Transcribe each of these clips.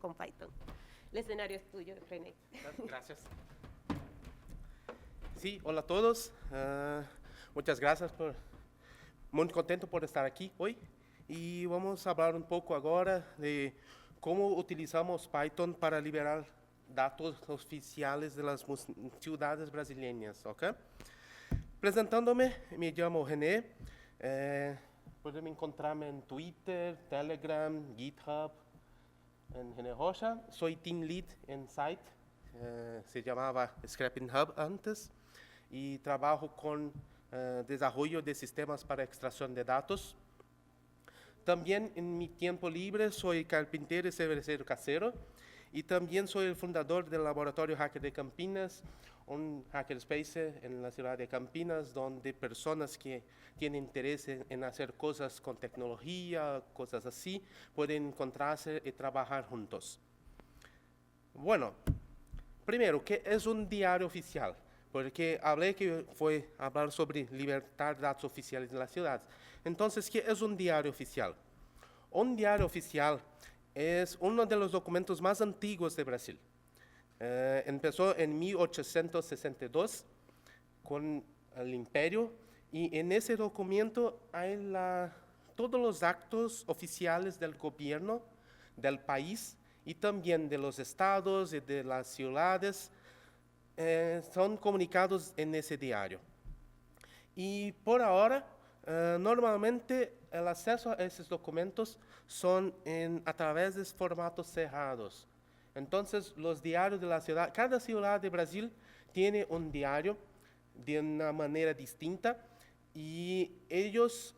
con Python. El escenario es tuyo, René. Gracias. Sí, hola a todos. Muchas gracias muy contento por estar aquí hoy. Y vamos a hablar un poco ahora de cómo utilizamos Python para liberar datos oficiales de las ciudades brasileñas, ¿ok? Presentándome, me llamo René. Pueden encontrarme en Twitter, Telegram, GitHub, en René Rocha. Soy Team Lead en Site, se llamaba Scrapping Hub antes, y trabajo con desarrollo de sistemas para extracción de datos. También en mi tiempo libre soy carpintero y cervecero casero, y también soy el fundador del laboratorio Hacker de Campinas, un hackerspace en la ciudad de Campinas, donde personas que tienen interés en hacer cosas con tecnología, cosas así, pueden encontrarse y trabajar juntos. Bueno, primero, ¿qué es un diario oficial? Porque hablé que fue hablar sobre libertar datos oficiales de la ciudad. Entonces, ¿qué es un diario oficial? Un diario oficial es uno de los documentos más antiguos de Brasil. Empezó en 1862 con el imperio, y en ese documento hay todos los actos oficiales del gobierno del país y también de los estados y de las ciudades, son comunicados en ese diario. Y por ahora, normalmente el acceso a esos documentos son a través de formatos cerrados. Entonces, los diarios de la ciudad, cada ciudad de Brasil tiene un diario de una manera distinta, y ellos,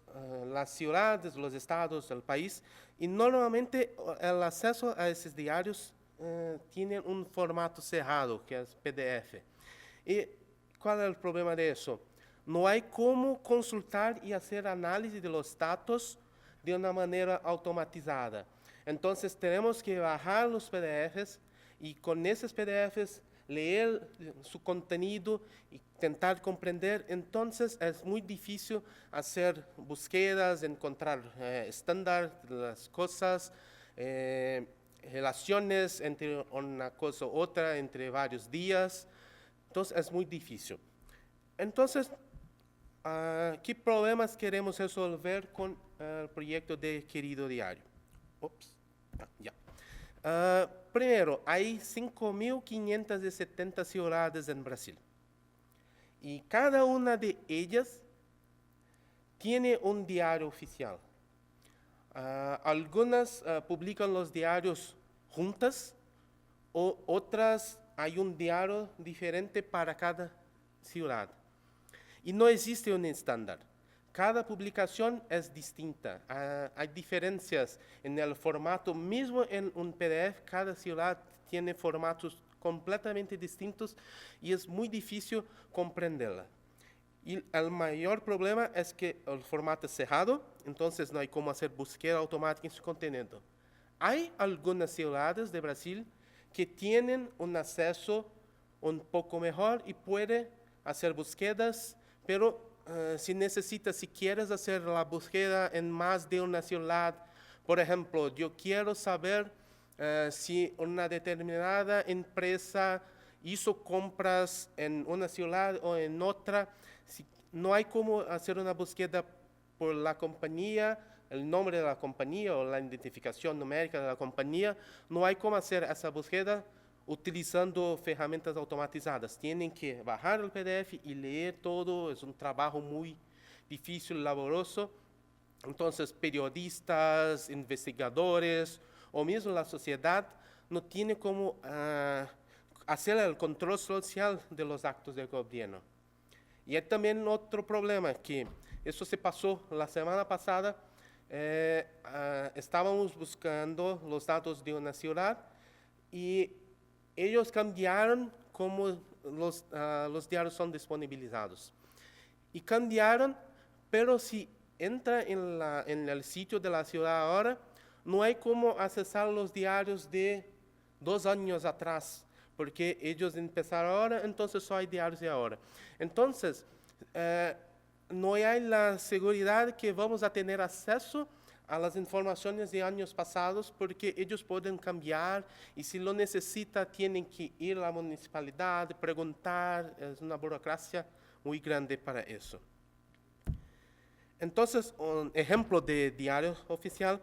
las ciudades, los estados, el país, y normalmente el acceso a esos diarios tienen un formato cerrado, que es PDF. ¿Y cuál es el problema de eso? No hay cómo consultar y hacer análisis de los datos de una manera automatizada. Entonces tenemos que bajar los PDFs y con esos PDFs leer su contenido y intentar comprender. Entonces es muy difícil hacer búsquedas, encontrar estándar de las cosas, relaciones entre una cosa u otra, entre varios días. Entonces es muy difícil. Entonces, ¿qué problemas queremos resolver con el proyecto de Querido Diario? Ya. Primero, hay 5.570 ciudades en Brasil, y cada una de ellas tiene un diario oficial. Algunas publican los diarios juntas, o otras hay un diario diferente para cada ciudad. Y no existe un estándar. Cada publicación es distinta. Hay diferencias en el formato. Mismo en un PDF, cada ciudad tiene formatos completamente distintos y es muy difícil comprenderla. Y el mayor problema es que el formato es cerrado, entonces no hay cómo hacer búsqueda automática en su contenido. Hay algunas ciudades de Brasil que tienen un acceso un poco mejor y puede hacer búsquedas, pero si quieres hacer la búsqueda en más de una ciudad, por ejemplo, yo quiero saber si una determinada empresa hizo compras en una ciudad o en otra, no hay cómo hacer una búsqueda por la compañía, el nombre de la compañía o la identificación numérica de la compañía, no hay cómo hacer esa búsqueda utilizando ferramentas automatizadas. Tienen que bajar el PDF y leer todo, es un trabajo muy difícil, laborioso. Entonces, periodistas, investigadores o mismo la sociedad no tiene cómo hacer el control social de los actos del gobierno. Y hay también otro problema, que eso se pasó la semana pasada. Estábamos buscando los datos de una ciudad y ellos cambiaron cómo los diarios son disponibilizados. Y cambiaron, pero si entra en el sitio de la ciudad ahora, no hay cómo accesar los diarios de 2 años atrás, porque ellos empezaron ahora, entonces solo hay diarios de ahora. Entonces, no hay la seguridad que vamos a tener acceso a las informaciones de años pasados porque ellos pueden cambiar y si lo necesita tienen que ir a la municipalidad, preguntar, es una burocracia muy grande para eso. Entonces, un ejemplo de diario oficial,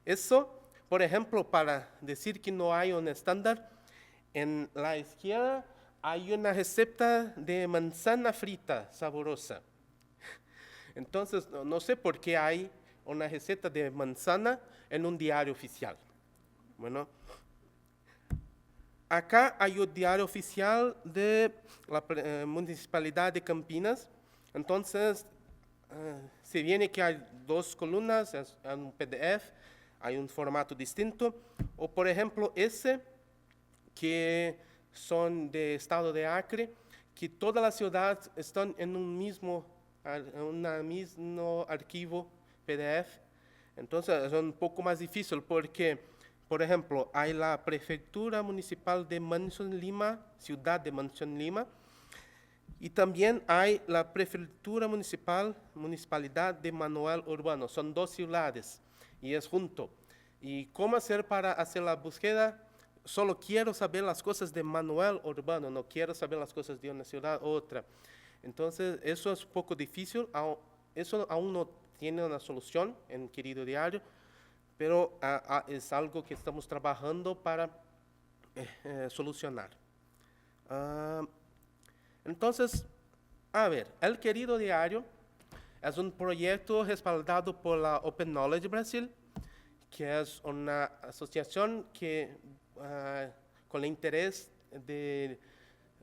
eso, por ejemplo, para decir que no hay un estándar, en la izquierda hay una receta de manzana frita sabrosa. Entonces, no sé por qué hay una receta de manzana en un diario oficial. Bueno, acá hay un diario oficial de la Municipalidad de Campinas. Entonces, se viene que hay 2 columnas, es un PDF, hay un formato distinto. O, por ejemplo, ese que son de Estado de Acre, que toda la ciudad están en un mismo archivo PDF. Entonces es un poco más difícil porque, por ejemplo, hay la Prefectura Municipal de Mansión Lima, Ciudad de Mansión Lima, y también hay la Prefectura Municipalidad de Manuel Urbano. Son 2 ciudades y es junto. ¿Y cómo hacer para hacer la búsqueda? Solo quiero saber las cosas de Manuel Urbano, no quiero saber las cosas de una ciudad u otra. Entonces, eso es un poco difícil, eso aún no tiene una solución en Querido Diario, pero es algo que estamos trabajando para solucionar. Entonces, a ver, el Querido Diario es un proyecto respaldado por la Open Knowledge Brasil, que es una asociación que con el interés de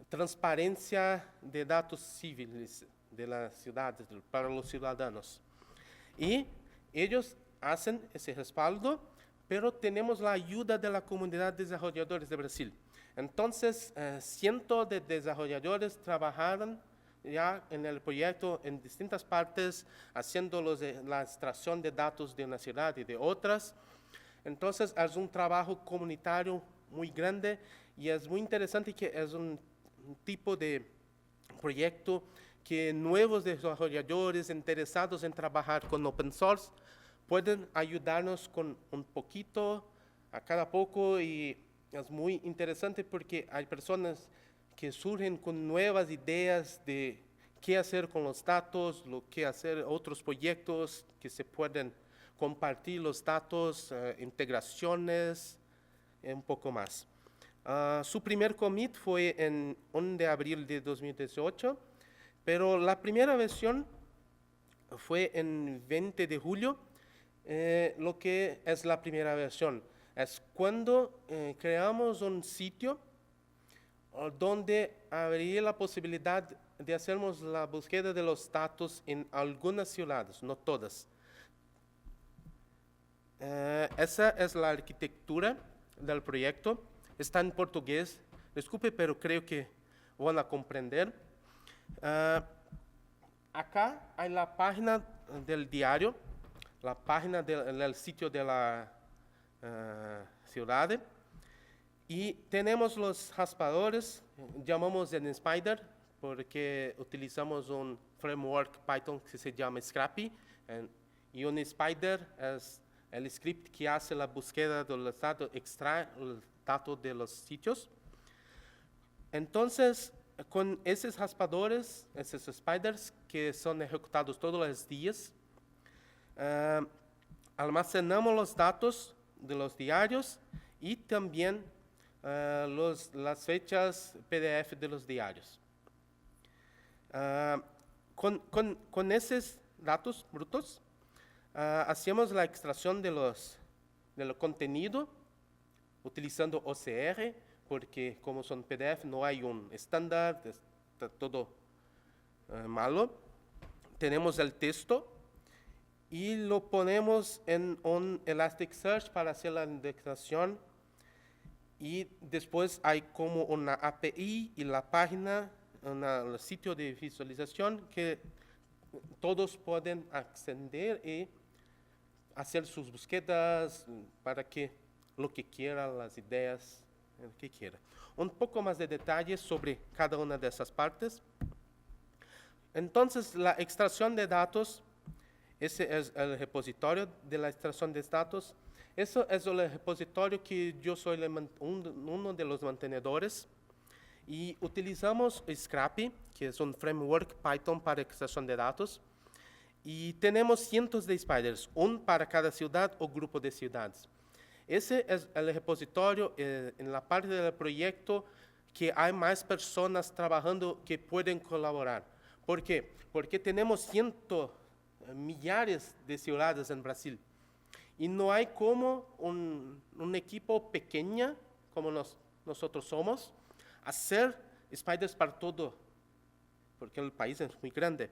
transparencia de datos civiles de las ciudades para los ciudadanos. Y ellos hacen ese respaldo, pero tenemos la ayuda de la comunidad de desarrolladores de Brasil. Entonces, cientos de desarrolladores trabajaron ya en el proyecto en distintas partes, haciendo la extracción de datos de una ciudad y de otras. Entonces, es un trabajo comunitario muy grande y es muy interesante que es un tipo de proyecto que nuevos desarrolladores interesados en trabajar con open source pueden ayudarnos con un poquito a cada poco y es muy interesante porque hay personas que surgen con nuevas ideas de qué hacer con los datos, lo que hacer, otros proyectos que se pueden compartir los datos, integraciones, un poco más. Su primer commit fue en 1 de abril de 2018, pero la primera versión fue en 20 de julio, lo que es la primera versión. Es cuando creamos un sitio donde habría la posibilidad de hacernos la búsqueda de los datos en algunas ciudades, no todas. Esa es la arquitectura del proyecto. Está en portugués. Disculpe, pero creo que van a comprender. Acá hay la página del diario, la página del sitio de la ciudad. Y tenemos los raspadores, llamamos en Spider, porque utilizamos un framework Python que se llama Scrappy. Y un Spider es el script que hace la búsqueda del datos, extrae el dato de los sitios. Entonces, con esos raspadores, esos spiders que son ejecutados todos los días, almacenamos los datos de los diarios y también las fechas PDF de los diarios. Con esos datos brutos, hacemos la extracción del contenido utilizando OCR, porque como son PDF no hay un estándar, está todo malo. Tenemos el texto y lo ponemos en un Elasticsearch para hacer la indexación. Y después hay como una API y la página, el sitio de visualización que todos pueden acceder y hacer sus búsquedas para que lo que quiera, las ideas, lo que quiera. Un poco más de detalles sobre cada una de esas partes. Entonces, la extracción de datos Ese es el repositorio de la extracción de datos. Eso es el repositorio que yo soy uno de los mantenedores. Y utilizamos Scrappy, que es un framework Python para extracción de datos. Y tenemos cientos de spiders, un para cada ciudad o grupo de ciudades. Ese es el repositorio en la parte del proyecto que hay más personas trabajando que pueden colaborar. ¿Por qué? Porque tenemos millares de ciudades en Brasil. Y no hay como un equipo pequeño, como nosotros somos, hacer spiders para todo, porque el país es muy grande.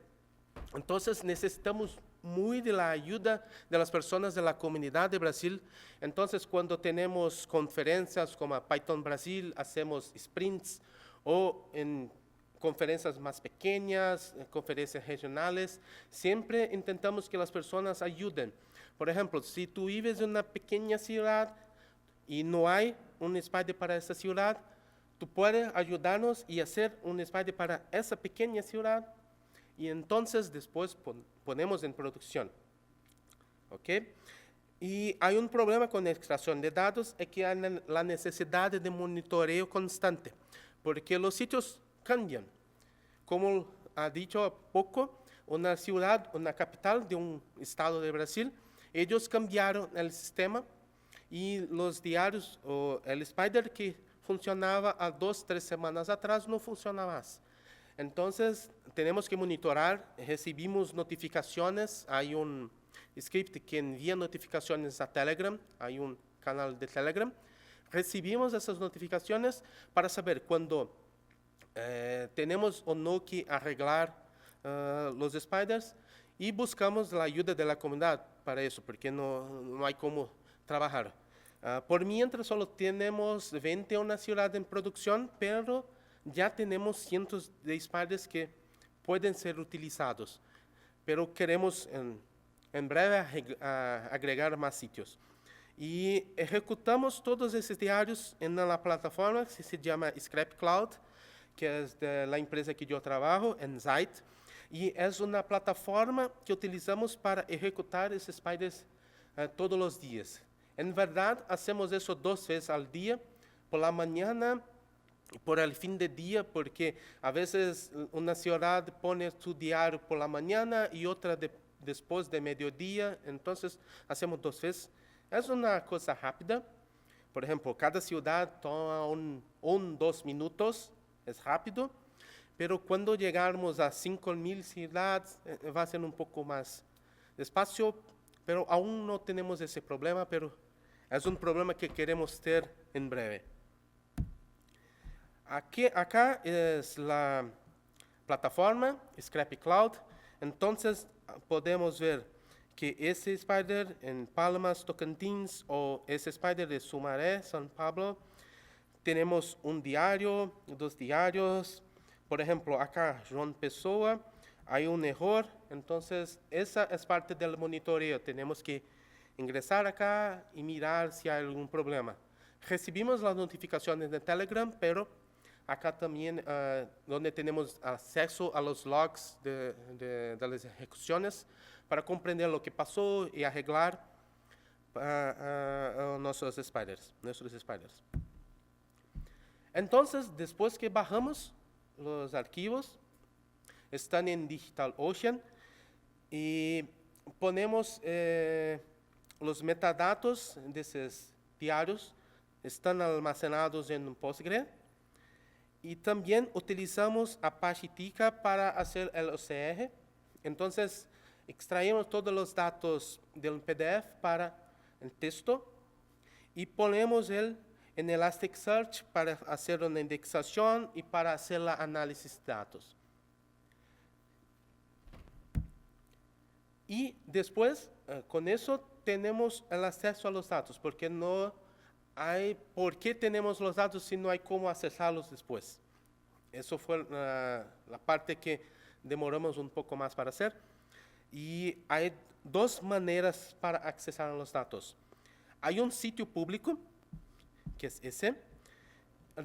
Entonces necesitamos muy de la ayuda de las personas de la comunidad de Brasil. Entonces cuando tenemos conferencias como Python Brasil, hacemos sprints o en conferencias más pequeñas, conferencias regionales, siempre intentamos que las personas ayuden. Por ejemplo, si tú vives en una pequeña ciudad y no hay un spider para esa ciudad, tú puedes ayudarnos y hacer un spider para esa pequeña ciudad y entonces después ponemos en producción. ¿Ok? Y hay un problema con la extracción de datos, es que hay la necesidad de monitoreo constante, porque los sitios cambian. Como ha dicho poco, una ciudad, una capital de un estado de Brasil, ellos cambiaron el sistema y los diarios, o el Spider que funcionaba a 2, 3 semanas atrás, no funciona más. Entonces, tenemos que monitorar, recibimos notificaciones, hay un script que envía notificaciones a Telegram, hay un canal de Telegram, recibimos esas notificaciones para saber cuándo tenemos o no que arreglar los spiders y buscamos la ayuda de la comunidad para eso, porque no hay cómo trabajar. Por mientras solo tenemos 21 ciudades en producción, pero ya tenemos cientos de spiders que pueden ser utilizados, pero queremos en breve agregar más sitios. Y ejecutamos todos esos diarios en la plataforma que se llama Scrap Cloud, que es de la empresa que yo trabajo, Enzite, y es una plataforma que utilizamos para ejecutar esos spiders todos los días. En verdad, hacemos eso 2 veces al día, por la mañana y por el fin de día, porque a veces una ciudad pone su diario por la mañana y otra después de mediodía, entonces hacemos 2 veces. Es una cosa rápida. Por ejemplo, cada ciudad toma 2 minutos, es rápido, pero cuando llegamos a 5.000 ciudades va a ser un poco más despacio, pero aún no tenemos ese problema, pero es un problema que queremos tener en breve. Acá es la plataforma Scrappy Cloud, entonces podemos ver que ese spider en Palmas, Tocantins, o ese spider de Sumaré, San Pablo, tenemos un diario, 2 diarios. Por ejemplo, acá, João Pessoa, hay un error, entonces esa es parte del monitoreo. Tenemos que ingresar acá y mirar si hay algún problema. Recibimos las notificaciones de Telegram, pero acá también, donde tenemos acceso a los logs de las ejecuciones para comprender lo que pasó y arreglar nuestros spiders. Entonces, después que bajamos los archivos, están en DigitalOcean y ponemos los metadatos de esos diarios, están almacenados en un Postgre. Y también utilizamos Apache Tika para hacer el OCR. Entonces, extraemos todos los datos del PDF para el texto y ponemos en Elasticsearch para hacer una indexación y para hacer el análisis de datos. Y después, con eso, tenemos el acceso a los datos, porque no hay por qué tenemos los datos si no hay cómo accesarlos después. Eso fue la parte que demoramos un poco más para hacer. Y hay 2 maneras para accesar a los datos. Hay un sitio público, que es ese,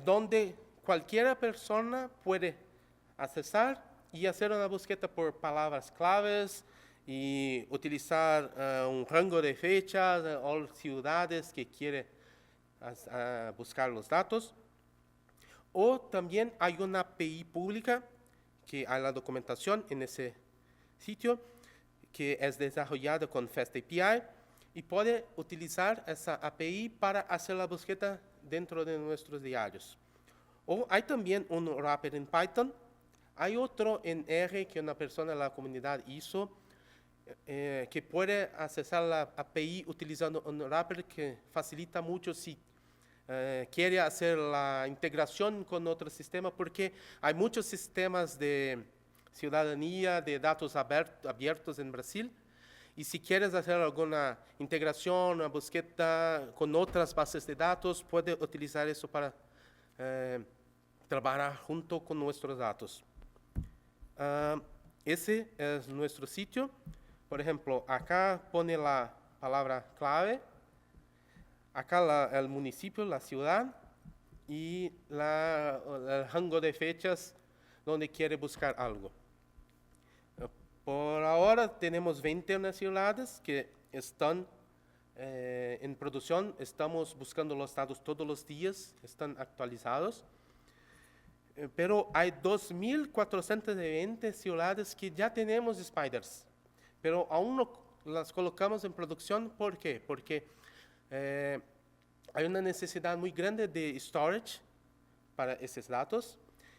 donde cualquier persona puede accesar y hacer una búsqueda por palabras claves y utilizar un rango de fechas o ciudades que quiere buscar los datos. O también hay una API pública que hay la documentación en ese sitio que es desarrollada con FastAPI y puede utilizar esa API para hacer la búsqueda dentro de nuestros diarios. O hay también un wrapper en Python. Hay otro en R que una persona de la comunidad hizo que puede accesar la API utilizando un wrapper que facilita mucho si quiere hacer la integración con otro sistema, porque hay muchos sistemas de ciudadanía de datos abiertos en Brasil, y si quieres hacer alguna integración, una búsqueda con otras bases de datos, puede utilizar eso para trabajar junto con nuestros datos. Ese es nuestro sitio. Por ejemplo, acá pone la palabra clave, acá el municipio, la ciudad y el rango de fechas donde quiere buscar algo. Por ahora tenemos 21 ciudades que están en producción. Estamos buscando los datos todos los días, están actualizados. Pero hay 2.420 ciudades que ya tenemos spiders, pero aún no las colocamos en producción. ¿Por qué? Porque hay una necesidad muy grande de storage para esos datos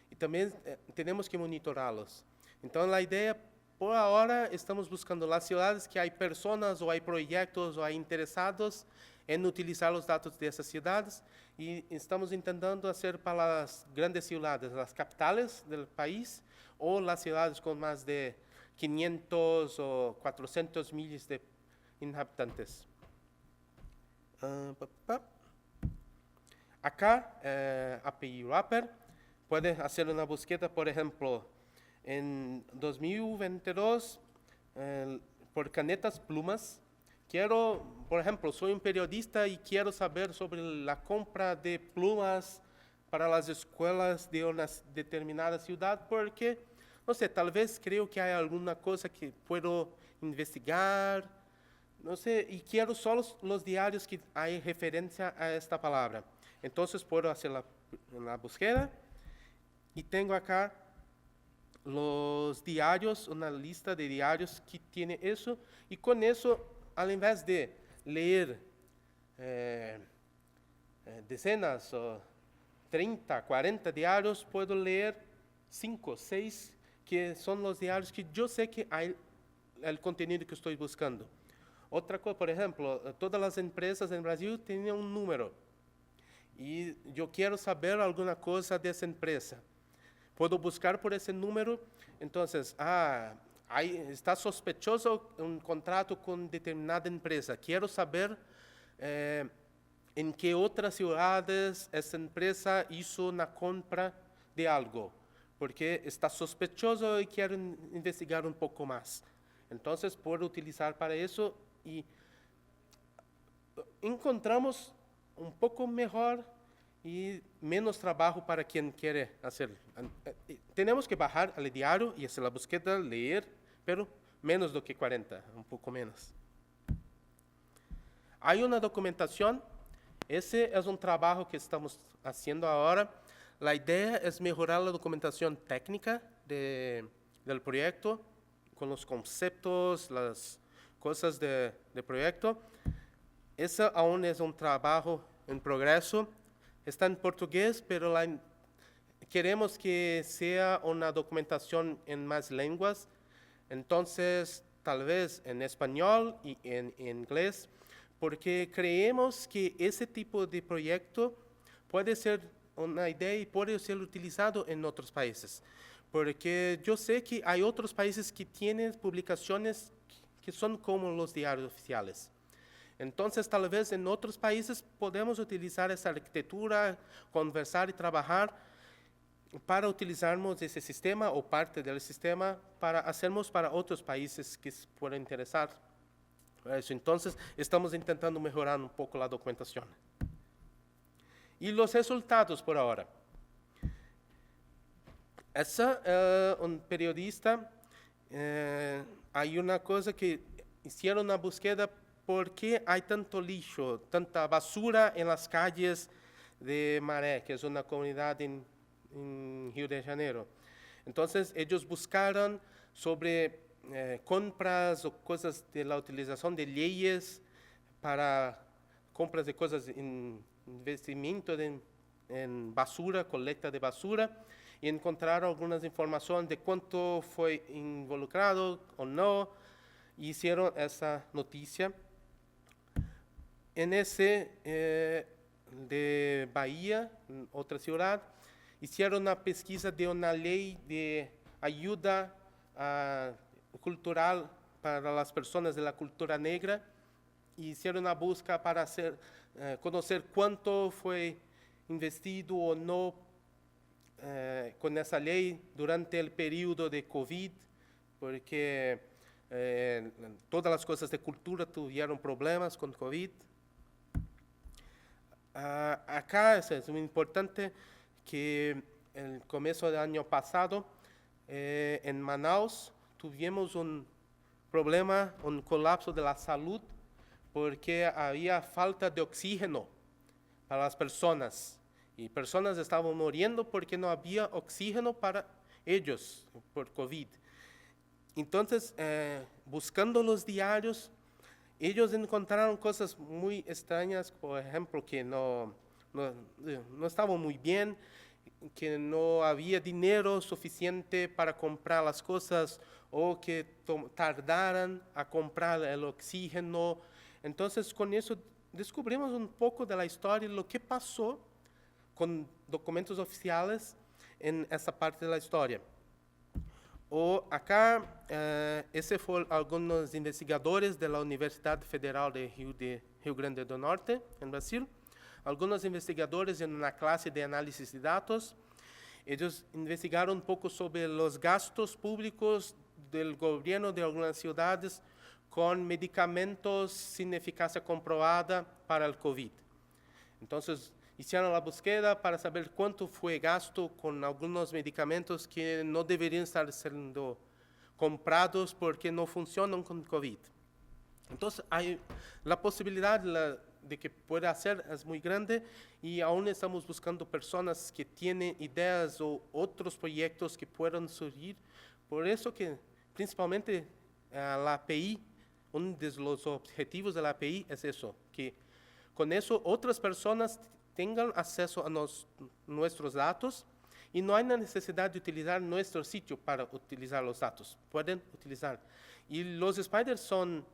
y también tenemos que monitorarlos. Entonces la idea, por ahora, estamos buscando las ciudades que hay personas o hay proyectos o hay interesados en utilizar los datos de esas ciudades, y estamos intentando hacer para las grandes ciudades, las capitales del país, o las ciudades con más de 500 o 400 millones de habitantes. Acá, API Wrapper, puede hacer una búsqueda, por ejemplo, en 2022, por canetas plumas. Quiero, por ejemplo, soy un periodista y quiero saber sobre la compra de plumas para las escuelas de una determinada ciudad, porque, no sé, tal vez creo que hay alguna cosa que puedo investigar, no sé, y quiero solo los diarios que hay referencia a esta palabra. Entonces puedo hacer la búsqueda y tengo acá los diarios, una lista de diarios que tiene eso, y con eso, al invés de leer decenas o 30, 40 diarios, puedo leer 5, 6, que son los diarios que yo sé que hay el contenido que estoy buscando. Otra cosa, por ejemplo, todas las empresas en Brasil tienen un número, y yo quiero saber alguna cosa de esa empresa. Puedo buscar por ese número. Entonces, está sospechoso un contrato con determinada empresa. Quiero saber en qué otras ciudades esa empresa hizo una compra de algo, porque está sospechoso y quiero investigar un poco más. Entonces, puedo utilizar para eso y encontramos un poco mejor y menos trabajo para quien quiere hacer. Tenemos que bajar al diario y hacer la búsqueda, leer, pero menos do que 40, un poco menos. Hay una documentación. Ese es un trabajo que estamos haciendo ahora. La idea es mejorar la documentación técnica del proyecto, con los conceptos, las cosas del proyecto. Ese aún es un trabajo en progreso. Está en portugués, pero queremos que sea una documentación en más lenguas. Entonces, tal vez en español y en inglés, porque creemos que ese tipo de proyecto puede ser una idea y puede ser utilizado en otros países. Porque yo sé que hay otros países que tienen publicaciones que son como los diarios oficiales. Entonces, tal vez en otros países podemos utilizar esa arquitectura, conversar y trabajar para utilizarnos ese sistema o parte del sistema para hacernos para otros países que se puedan interesar. Entonces, estamos intentando mejorar un poco la documentación. Y los resultados por ahora. Esa un periodista hay una cosa que hicieron una búsqueda: ¿por qué hay tanto lixo, tanta basura en las calles de Maré, que es una comunidad en Río de Janeiro? Entonces ellos buscaron sobre compras o cosas de la utilización de leyes para compras de cosas en investimento en basura, colecta de basura, y encontraron algunas informaciones de cuánto fue involucrado o no, y hicieron esa noticia. En ese de Bahía, otra ciudad, hicieron una pesquisa de una ley de ayuda cultural para las personas de la cultura negra, y hicieron una búsqueda para conocer cuánto fue investido o no con esa ley durante el periodo de COVID, porque todas las cosas de cultura tuvieron problemas con COVID. Acá es muy importante que el comienzo del año pasado en Manaus tuvimos un problema, un colapso de la salud, porque había falta de oxígeno para las personas, y personas estaban muriendo porque no había oxígeno para ellos por COVID. Entonces, buscando los diarios, ellos encontraron cosas muy extrañas, por ejemplo, que no estaban muy bien, que no había dinero suficiente para comprar las cosas, o que tardaran a comprar el oxígeno. Entonces, con eso descubrimos un poco de la historia, lo que pasó con documentos oficiales en esa parte de la historia. O acá, ese fueron algunos investigadores de la Universidad Federal de Rio Grande do Norte, en Brasil. Algunos investigadores en una clase de análisis de datos. Ellos investigaron un poco sobre los gastos públicos del gobierno de algunas ciudades con medicamentos sin eficacia comprobada para el COVID. Entonces, hicieron la búsqueda para saber cuánto fue gasto con algunos medicamentos que no deberían estar siendo comprados porque no funcionan con COVID. Entonces, hay la posibilidad de que pueda hacer es muy grande, y aún estamos buscando personas que tienen ideas o otros proyectos que puedan surgir. Por eso que, principalmente, la API, uno de los objetivos de la API es eso, que con eso otras personas tengan acceso a nuestros datos, y no hay necesidad de utilizar nuestro sitio para utilizar los datos. Pueden utilizar. Y los spiders son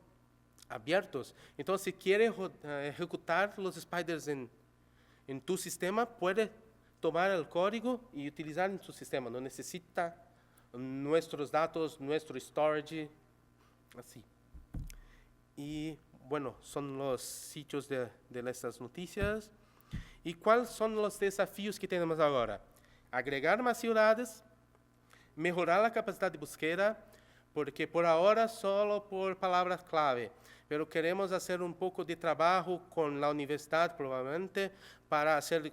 abiertos. Entonces, si quieres ejecutar los spiders en tu sistema, puede tomar el código y utilizar en tu sistema. No necesita nuestros datos, nuestro storage, así. Y bueno, son los sitios de estas noticias. ¿Y cuáles son los desafíos que tenemos ahora? Agregar más ciudades, mejorar la capacidad de búsqueda, porque por ahora solo por palabras clave, pero queremos hacer un poco de trabajo con la universidad probablemente para hacer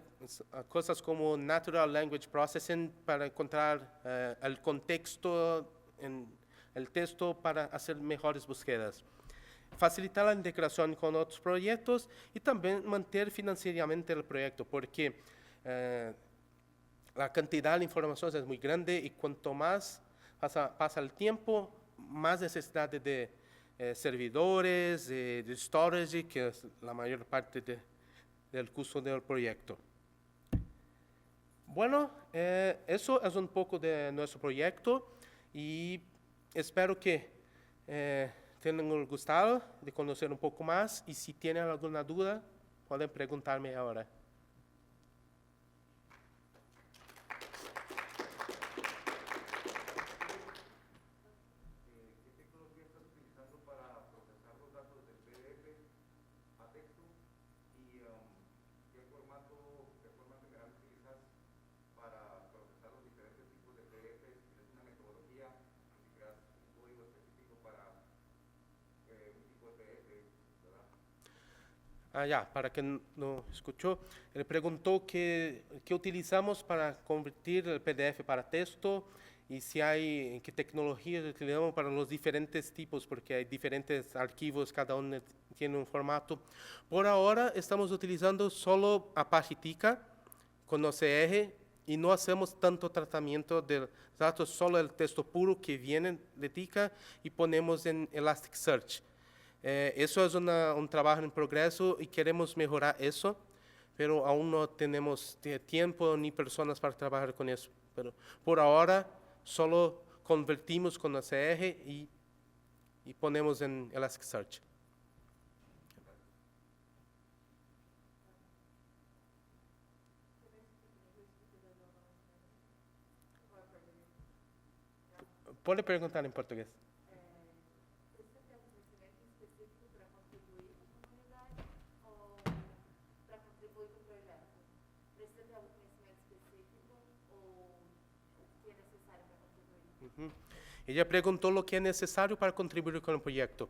cosas como Natural Language Processing, para encontrar el contexto en el texto para hacer mejores búsquedas. Facilitar la integración con otros proyectos y también mantener financieramente el proyecto, porque la cantidad de informaciones es muy grande, y cuanto más pasa el tiempo, más necesidad de servidores, de storage, que es la mayor parte del costo del proyecto. Bueno, eso es un poco de nuestro proyecto, y espero que tengan gustado de conocer un poco más, y si tienen alguna duda, pueden preguntarme ahora. Ya, para quien no escuchó, él preguntó qué utilizamos para convertir el PDF para texto, y si hay, qué tecnologías utilizamos para los diferentes tipos, porque hay diferentes archivos, cada uno tiene un formato. Por ahora estamos utilizando solo Apache Tika con OCR y no hacemos tanto tratamiento de datos, solo el texto puro que viene de Tika y ponemos en Elasticsearch. Eso es un trabajo en progreso y queremos mejorar eso, pero aún no tenemos tiempo ni personas para trabajar con eso. Pero por ahora solo convertimos con OCR y ponemos en Elasticsearch. Puede preguntar en portugués. Ella preguntó lo que es necesario para contribuir con el proyecto.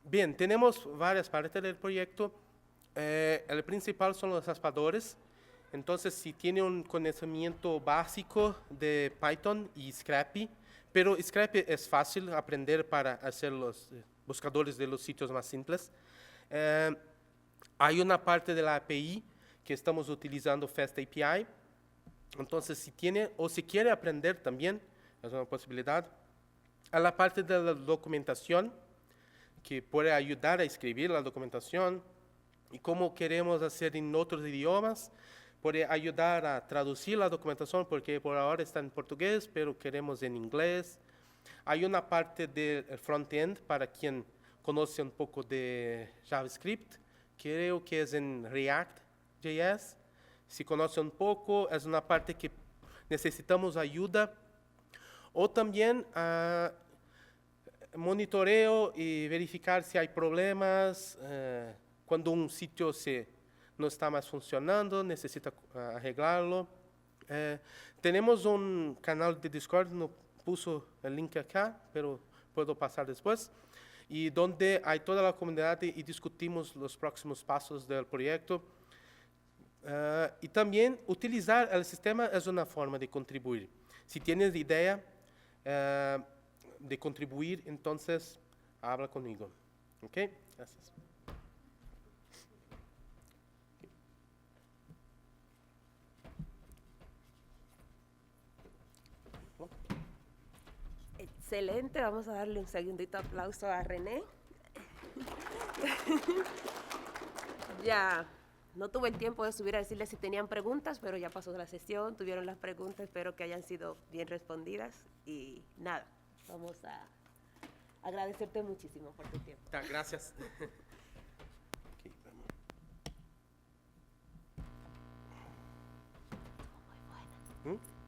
Bien, tenemos varias partes del proyecto. El principal son los raspadores. Entonces, si tiene un conocimiento básico de Python y Scrappy, pero Scrappy es fácil aprender para hacer los buscadores de los sitios más simples. Hay una parte de la API que estamos utilizando Fast API. Entonces, si tiene o si quiere aprender también, es una posibilidad. A la parte de la documentación, que puede ayudar a escribir la documentación, y como queremos hacer en otros idiomas, puede ayudar a traducir la documentación, porque por ahora está en portugués, pero queremos en inglés. Hay una parte del front-end para quien conoce un poco de JavaScript, creo que es en React.js. Si conoce un poco, es una parte que necesitamos ayuda. O también monitoreo y verificar si hay problemas, cuando un sitio no está más funcionando, necesita arreglarlo. Tenemos un canal de Discord, no puso el link acá, pero puedo pasar después, y donde hay toda la comunidad y discutimos los próximos pasos del proyecto. Y también utilizar el sistema es una forma de contribuir. Si tienes idea de contribuir, entonces habla conmigo. ¿Ok? Gracias. Excelente, vamos a darle un segundito de aplauso a René. Ya no tuve el tiempo de subir a decirles si tenían preguntas, pero ya pasó la sesión, tuvieron las preguntas, espero que hayan sido bien respondidas. Y nada, vamos a agradecerte muchísimo por tu tiempo. Gracias. Okay, Muy buena.